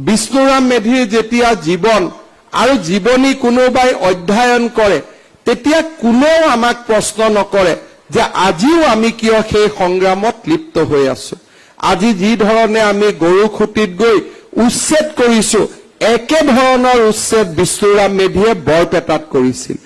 বিষ্ণুৰাম মেধিৰ যেতিয়া জীৱন আৰু জীৱনী কোনোবাই অধ্যয়ন কৰে তেতিয়া কোনেও আমাক প্ৰশ্ন নকৰে যে আজিও আমি কিয় সেই সংগ্ৰামত লিপ্ত হৈ আছো। আজি যি ধৰণে আমি গৰুখুটিত গৈ উচ্ছেদ কৰিছো একে ধৰণৰ উচ্ছেদ বিষ্ণুৰাম মেধিয়ে বৰপেটাত কৰিছিল।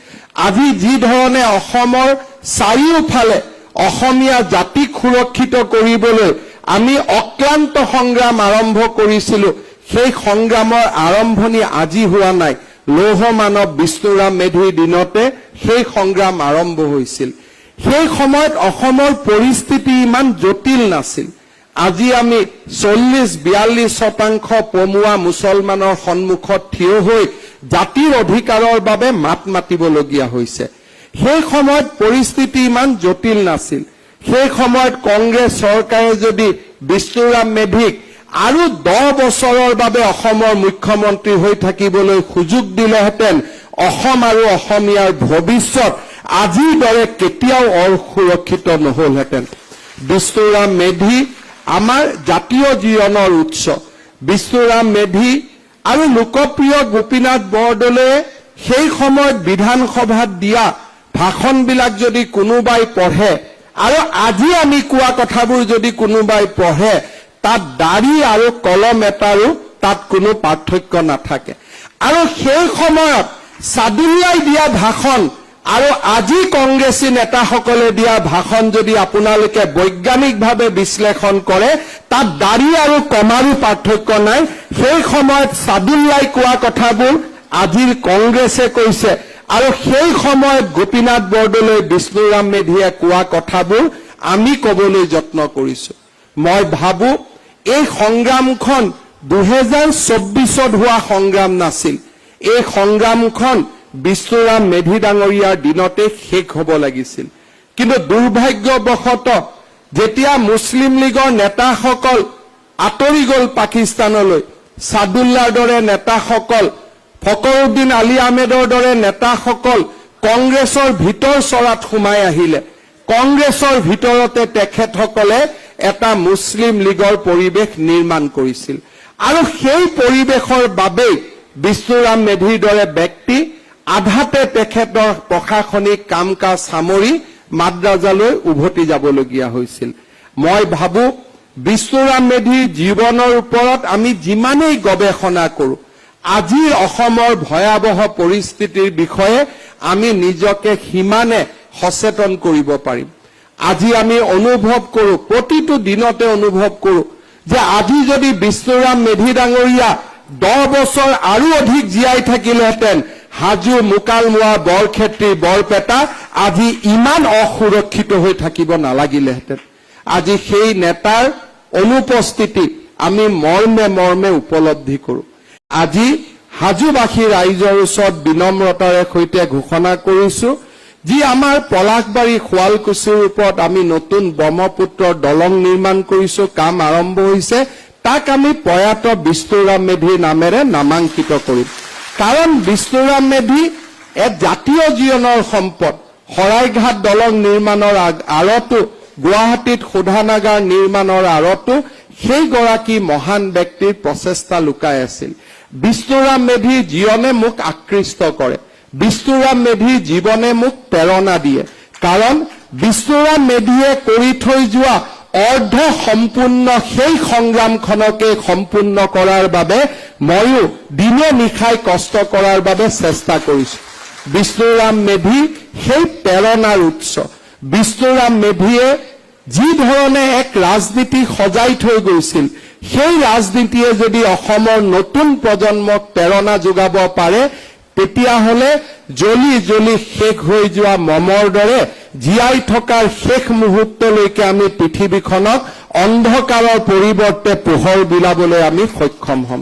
আজি যি ধৰণে অসমৰ চাৰিওফালে অসমীয়া জাতিক সুৰক্ষিত কৰিবলৈ আমি অক্লান্ত সংগ্ৰাম আৰম্ভ কৰিছিলো, সেই সংগ্ৰামৰ আৰম্ভণি আজি হোৱা নাই, লৌহ মানৱ বিষ্ণুৰাম মেধিৰ দিনতে সেই সংগ্ৰাম আৰম্ভ হৈছিল। সেই সময়ত অসমৰ পৰিস্থিতি ইমান জটিল নাছিল। আজি আমি 40-42% পমুৱা মুছলমানৰ সন্মুখত থিয় হৈ জাতিৰ অধিকাৰৰ বাবে মাত মাতিবলগীয়া হৈছে। সেই সময়ত পৰিস্থিতি ইমান জটিল নাছিল। সেই সময়ত কংগ্ৰেছ চৰকাৰে যদি বিষ্ণুৰাম মেধিক আৰু 10 বছৰৰ বাবে অসমৰ মুখ্যমন্ত্ৰী হৈ থাকিবলৈ সুযোগ দিলেহেঁতেন অসম আৰু অসমীয়াৰ ভৱিষ্যত আজিৰ দৰে কেতিয়াও অসুৰক্ষিত নহলহেঁতেন। বিষ্ণুৰাম মেধি আমাৰ জাতীয় জীৱনৰ উৎস। বিষ্ণুৰাম মেধি আৰু লোকপ্ৰিয় গোপীনাথ বৰদলৈয়ে সেই সময়ত বিধানসভাত দিয়া ভাষণবিলাক যদি কোনোবাই পঢ়ে আৰু আজি আমি কোৱা কথাবোৰ যদি কোনোবাই পঢ়ে তাত দাড়ি আৰু কলম এটাৰো তাত কোনো পাৰ্থক্য নাথাকে। আৰু সেই সময়ত সাদুল্লাই দিয়া ভাষণ আৰু আজি কংগ্ৰেছী নেতাসকলে দিয়া ভাষণ যদি আপোনালোকে বৈজ্ঞানিকভাৱে বিশ্লেষণ কৰে তাত দাড়ি আৰু কমাৰো পাৰ্থক্য নাই। সেই সময়ত সাদুল্লাই কোৱা কথাবোৰ আজিৰ কংগ্ৰেছে কৈছে আৰু সেই সময়ত গোপীনাথ বৰদলৈ বিষ্ণুৰাম মেধিয়ে কোৱা কথাবোৰ আমি ক'বলৈ যত্ন কৰিছো। মই ভাবো এই সংগ্ৰামখন 2024ত হোৱা সংগ্ৰাম নাছিল। এই সংগ্ৰামখন বিষ্ণুৰাম মেধি ডাঙৰীয়াৰ দিনতে শেষ হ'ব লাগিছিল। কিন্তু দুৰ্ভাগ্যবশতঃ যেতিয়া মুছলিম লীগৰ নেতাসকল আঁতৰি গ'ল পাকিস্তানলৈ, সাদুল্লাৰ দৰে নেতাসকল, ফকৰুদ্দিন আলী আহমেদৰ দৰে নেতাসকল কংগ্ৰেছৰ ভিতৰ চৰাত সোমাই আহিলে, কংগ্ৰেছৰ ভিতৰতে তেখেতসকলে এটা মুছলিম লীগৰ পৰিৱেশ নিৰ্মাণ কৰিছিল। আৰু সেই পৰিৱেশৰ বাবেই বিষ্ণুৰাম মেধিৰ দৰে ব্যক্তি আধাতে তেখেতৰ প্ৰশাসনিক কাম কাজ সামৰি মাদ্ৰাজালৈ উভতি যাবলগীয়া হৈছিল। মই ভাবো বিষ্ণুৰাম মেধিৰ জীৱনৰ ওপৰত আমি যিমানেই গৱেষণা কৰো আজিৰ অসমৰ ভয়াৱহ পৰিস্থিতিৰ বিষয়ে আমি নিজকে সিমানে সচেতন কৰিব পাৰিম। আজি আমি অনুভৱ কৰো, প্ৰতিটো দিনতে অনুভৱ কৰো যে আজি যদি বিষ্ণুৰাম মেধি ডাঙৰীয়া 10 বছৰ আৰু অধিক জীয়াই থাকিলেহেঁতেন হাজো, মুকালমুৱা, বৰক্ষেত্ৰী, বৰপেটা আজি ইমান অসুৰক্ষিত হৈ থাকিব নালাগিলেহেঁতেন। আজি সেই নেতাৰ অনুপস্থিতি আমি মৰ্মে মৰ্মে উপলব্ধি কৰো। আজি হাজোবাসী ৰাইজৰ ওচৰত বিনম্ৰতাৰে সৈতে ঘোষণা কৰিছো যি আমাৰ পলাশবাৰী শুৱালকুছিৰ ওপৰত আমি নতুন ব্ৰহ্মপুত্ৰৰ দলং নিৰ্মাণ কৰিছো, কাম আৰম্ভ হৈছে, তাক আমি প্ৰয়াত বিষ্ণুৰাম মেধিৰ নামেৰে নামাঙ্কিত কৰিম। কাৰণ বিষ্ণুৰাম মেধি এক জাতীয় জীৱনৰ সম্পদ। শৰাইঘাট দলং নিৰ্মাণৰ আঁৰতো, গুৱাহাটীত শোধানাগাৰ নিৰ্মাণৰ আঁৰতো সেইগৰাকী মহান ব্যক্তিৰ প্ৰচেষ্টা লুকাই আছিল। বিষ্ণুৰাম মেধিৰ জীৱনে মোক আকৃষ্ট কৰে, বিষ্ণুৰাম মেধিৰ জীৱনে মোক প্ৰেৰণা দিয়ে। কাৰণ বিষ্ণুৰাম মেধিয়ে কৰি থৈ যোৱা অৰ্ধ সম্পূৰ্ণ সেই সংগ্ৰামখনকে সম্পূৰ্ণ কৰাৰ বাবে ময়ো দিনে নিশাই কষ্ট কৰাৰ বাবে চেষ্টা কৰিছো। বিষ্ণুৰাম মেধি সেই প্ৰেৰণাৰ উৎস। বিষ্ণুৰাম মেধিয়ে যি ধৰণে এক ৰাজনীতি সজাই থৈ গৈছিল সেই ৰাজনীতিয়ে যদি অসমৰ নতুন প্ৰজন্মক প্ৰেৰণা যোগাব পাৰে তেতিয়াহ'লে জ্বলি জ্বলি শেষ হৈ যোৱা মমৰ দৰে জীয়াই থকাৰ শেষ মুহূৰ্তলৈকে আমি পৃথিৱীখনক অন্ধকাৰৰ পৰিৱৰ্তে পোহৰ বিলাবলৈ আমি সক্ষম হ'ম।